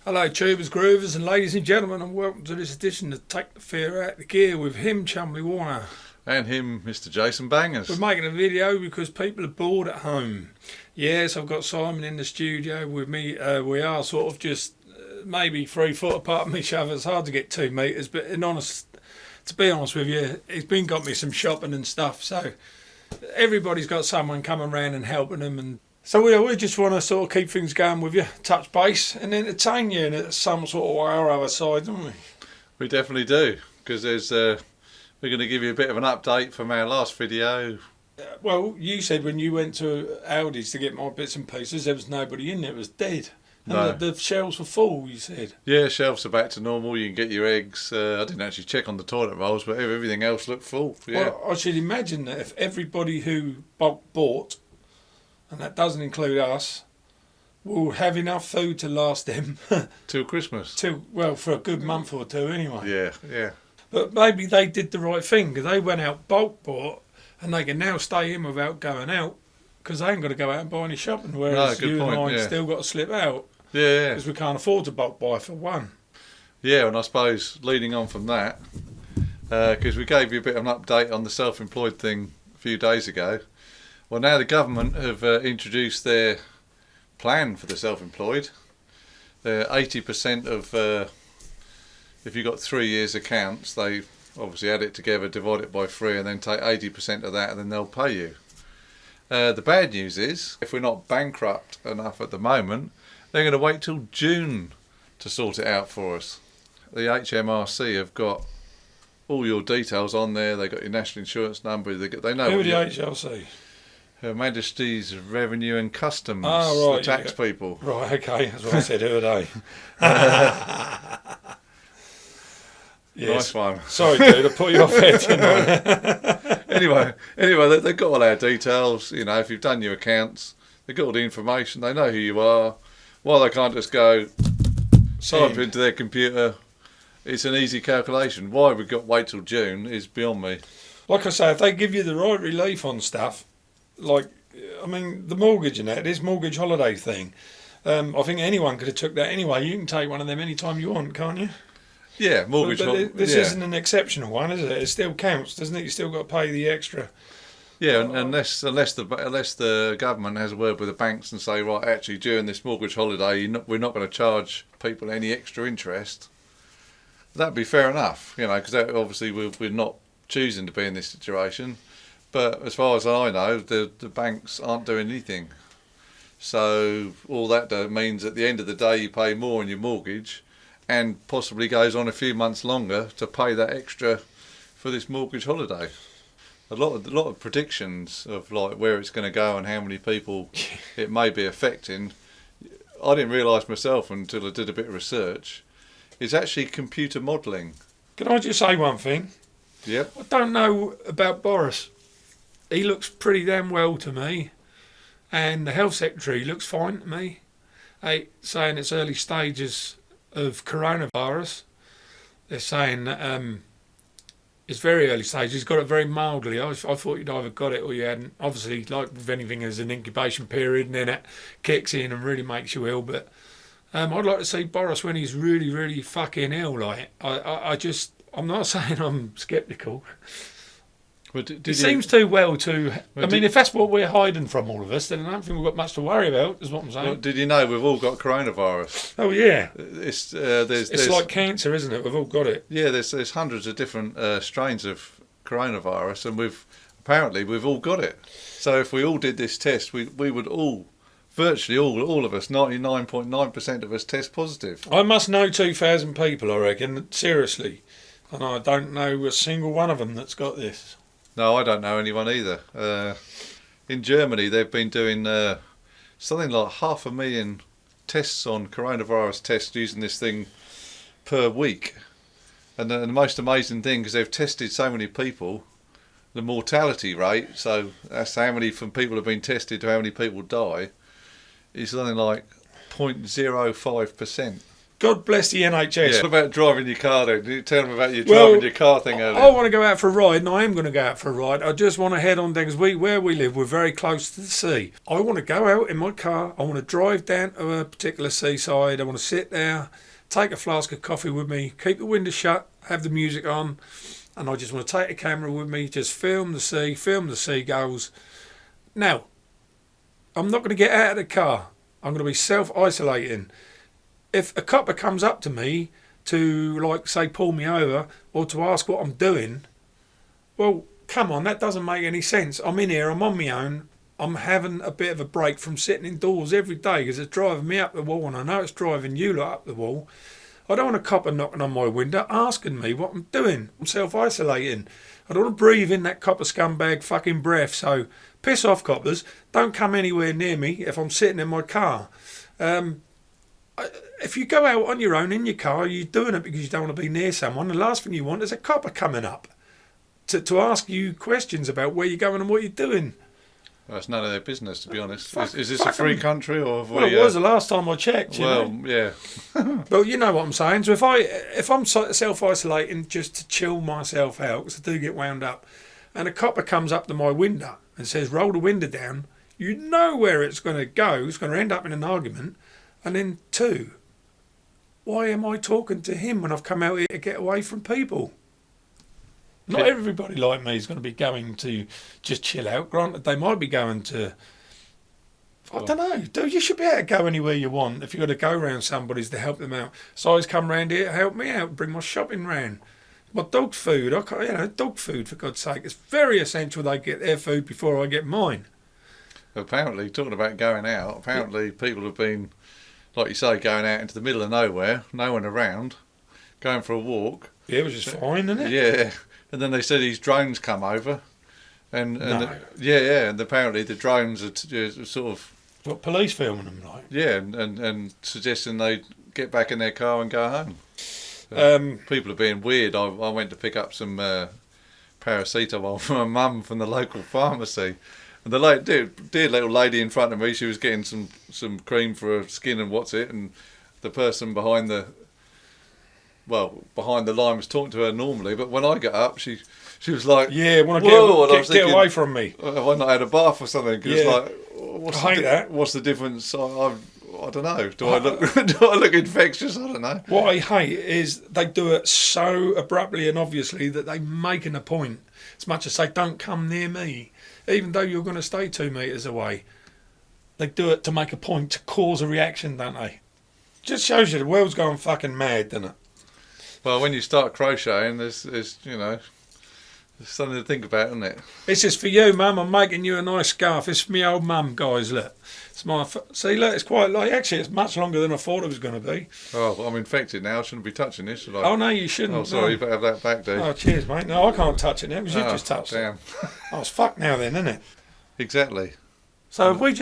Hello tubers, groovers and ladies and gentlemen, and welcome to this edition of Take the Fear Out the Gear with him, Chumley Warner. And him, Mr. Jason Bangers. We're making a video because people are bored at home. Yes, I've got Simon in the studio with me. We are sort of just maybe 3 foot apart from each other. It's hard to get 2 metres, but to be honest with you, he's got me some shopping and stuff, so everybody's got someone coming around and helping them, and so we just want to sort of keep things going with you, touch base and entertain you in some sort of way or other side, don't we? We definitely do, because we're going to give you a bit of an update from our last video. Well, you said when you went to Aldi's to get my bits and pieces, there was nobody in there, it was dead. And no. the shelves were full, you said. Yeah, shelves are back to normal, you can get your eggs. I didn't actually check on the toilet rolls, but everything else looked full. Yeah. Well, I should imagine that if everybody who bulk bought, and that doesn't include us, will have enough food to last them till Christmas. For a good month or two anyway. Yeah. But maybe they did the right thing, because they went out bulk bought, and they can now stay in without going out, because they ain't got to go out and buy any shopping, whereas you and I still got to slip out. Yeah. Because we can't afford to bulk buy for one. Yeah, and I suppose leading on from that, because we gave you a bit of an update on the self-employed thing a few days ago. Well, now the government have introduced their plan for the self-employed. 80% of, if you've got 3 years accounts, they obviously add it together, divide it by 3, and then take 80% of that, and then they'll pay you. The bad news is, if we're not bankrupt enough at the moment, they're going to wait till June to sort it out for us. The HMRC have got all your details on there. They've got your national insurance number. They know. Who are the HMRC? Her Majesty's Revenue and Customs, the tax people. Right, okay, that's what I said. Who are they? Yes. Nice one. Sorry, dude, I put you off there, didn't I? Anyway, they've got all our details. You know, if you've done your accounts, they've got all the information. They know who you are. Why they can't just go type into their computer? It's an easy calculation. Why we've got to wait till June is beyond me. Like I say, if they give you the right relief on stuff, like, I mean, the mortgage and that, this mortgage holiday thing, I think anyone could have took that anyway. You can take one of them anytime you want, can't you? Yeah, mortgage. But this isn't an exceptional one, is it? It still counts, doesn't it? You still got to pay the extra. Yeah, unless the government has a word with the banks and say, right, actually during this mortgage holiday, we're not going to charge people any extra interest. That'd be fair enough, you know, because obviously we're not choosing to be in this situation. But as far as I know, the banks aren't doing anything. So all that means at the end of the day, you pay more on your mortgage, and possibly goes on a few months longer to pay that extra for this mortgage holiday. A lot of predictions of like where it's going to go and how many people it may be affecting. I didn't realise myself until I did a bit of research. It's actually computer modelling. Can I just say one thing? Yep. I don't know about Boris. He looks pretty damn well to me, and the health secretary looks fine to me. Saying it's early stages of coronavirus. They're saying that it's very early stages. He's got it very mildly. I thought you'd either got it or you hadn't. Obviously, like with anything, there's an incubation period, and then it kicks in and really makes you ill. But I'd like to see Boris when he's really, really fucking ill. Like I'm not saying I'm sceptical. It seems too well to. If that's what we're hiding from all of us, then I don't think we've got much to worry about. Is what I'm saying. Well, did you know we've all got coronavirus? Oh yeah. It's like cancer, isn't it? We've all got it. Yeah, there's hundreds of different strains of coronavirus, and we've all got it. So if we all did this test, we would all, virtually all of us, 99.9% of us test positive. I must know 2,000 people, I reckon, seriously, and I don't know a single one of them that's got this. No, I don't know anyone either. In Germany, they've been doing something like 500,000 tests on coronavirus tests using this thing per week. And the most amazing thing, because they've tested so many people, the mortality rate, so that's how many from people have been tested to how many people die, is something like 0.05%. God bless the NHS. What about driving your car then? You tell them about your driving your car thing earlier. I want to go out for a ride, and I am going to go out for a ride. I just want to head on down, because where we live, we're very close to the sea. I want to go out in my car. I want to drive down to a particular seaside. I want to sit there, take a flask of coffee with me, keep the window shut, have the music on, and I just want to take a camera with me, just film the sea, film the seagulls. Now, I'm not going to get out of the car. I'm going to be self-isolating. If a copper comes up to me to, like, say, pull me over or to ask what I'm doing, well, come on, that doesn't make any sense. I'm in here, I'm on my own, I'm having a bit of a break from sitting indoors every day because it's driving me up the wall, and I know it's driving you lot up the wall. I don't want a copper knocking on my window asking me what I'm doing. I'm self-isolating. I don't want to breathe in that copper scumbag fucking breath, so piss off, coppers. Don't come anywhere near me if I'm sitting in my car. If you go out on your own in your car, you're doing it because you don't want to be near someone. The last thing you want is a copper coming up to ask you questions about where you're going and what you're doing. Well, it's none of their business, to be honest. Is this a free country, or have it was the last time I checked. Yeah. Well, you know what I'm saying. So if I'm self-isolating just to chill myself out, because I do get wound up, and a copper comes up to my window and says, "Roll the window down," you know where it's going to go. It's going to end up in an argument. And then two, why am I talking to him when I've come out here to get away from people? Not everybody like me is going to be going to just chill out. Granted, they might be going to, I don't know, dude, you should be able to go anywhere you want if you've got to go around somebody's to help them out. So I always come round here to help me out, bring my shopping round. My dog's food, dog food, for God's sake. It's very essential they get their food before I get mine. Apparently, talking about going out, people have been, like you say, going out into the middle of nowhere, no one around, going for a walk. Yeah, which is fine, isn't it? Yeah, and then they said these drones come over, and apparently the drones are sort of... What, police filming them, like? Yeah, and suggesting they get back in their car and go home. People are being weird. I went to pick up some paracetamol from my mum from the local pharmacy. And the dear little lady in front of me, she was getting some cream for her skin and and the person behind the line was talking to her normally. But when I got up, she was like, "Yeah, want to get away from me? Have I not had a bath or something?" Cause yeah. It's like, I hate that. What's the difference? I don't know. Do I look infectious? I don't know. What I hate is they do it so abruptly and obviously that they're making a point. As much as say, "Don't come near me," even though you're going to stay 2 metres away. They do it to make a point, to cause a reaction, don't they? Just shows you the world's going fucking mad, doesn't it? Well, when you start crocheting, there's something to think about, isn't it? This is for you, Mum. I'm making you a nice scarf. It's for me old mum, guys. Look, it's see, look, it's quite like. Actually, it's much longer than I thought it was going to be. Oh, I'm infected now. I shouldn't be touching this, should I? Oh no, you shouldn't. Oh, sorry, you better have that back, Dave. Oh, cheers, mate. No, I can't touch it now because you've just touched it. Oh, it's fucked now, then, isn't it? Exactly. So have we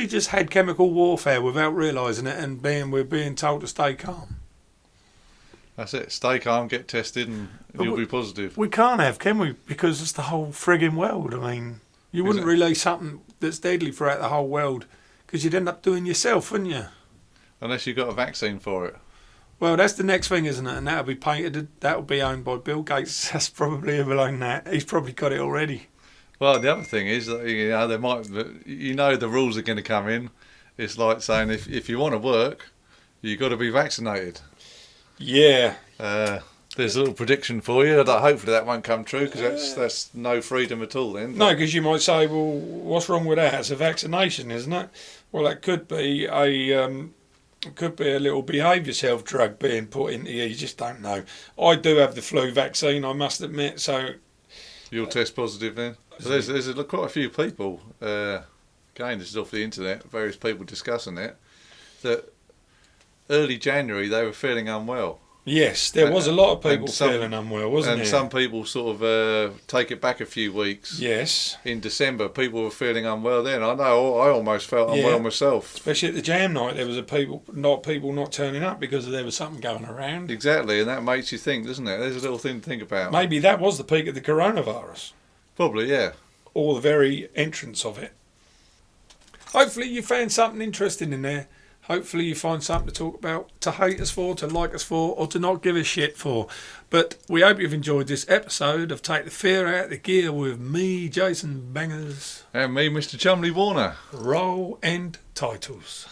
just had chemical warfare without realising it, and we're being told to stay calm? That's it. Stay calm, get tested, and you'll be positive. We can't have, can we? Because it's the whole frigging world. I mean, you wouldn't release something that's deadly throughout the whole world because you'd end up doing yourself, wouldn't you? Unless you got a vaccine for it. Well, that's the next thing, isn't it? And that'll be patented. That'll be owned by Bill Gates. That's probably who will own that. He's probably got it already. Well, the other thing is that there might, the rules are going to come in. It's like saying if you want to work, you've got to be vaccinated. Yeah. There's a little prediction for you. Hopefully that won't come true because that's no freedom at all then. No, because you might say, well, what's wrong with that? It's a vaccination, isn't it? Well, that could be a little behave yourself drug being put into you. You just don't know. I do have the flu vaccine, I must admit. So you'll test positive then. So there's quite a few people. Again, this is off the internet. Various people discussing it. That early January they were feeling unwell. Yes, there was a lot of people feeling unwell, wasn't there? And some people sort of take it back a few weeks. Yes. In December, people were feeling unwell then. I know I almost felt unwell myself. Especially at the jam night, there was people not turning up because there was something going around. Exactly, and that makes you think, doesn't it? There's a little thing to think about. Maybe that was the peak of the coronavirus. Probably, yeah. Or the very entrance of it. Hopefully you found something interesting in there. Hopefully you find something to talk about, to hate us for, to like us for, or to not give a shit for. But we hope you've enjoyed this episode of Take the Fear Out of the Gear with me, Jason Bangers. And me, Mr. Chumley Warner. Roll end titles.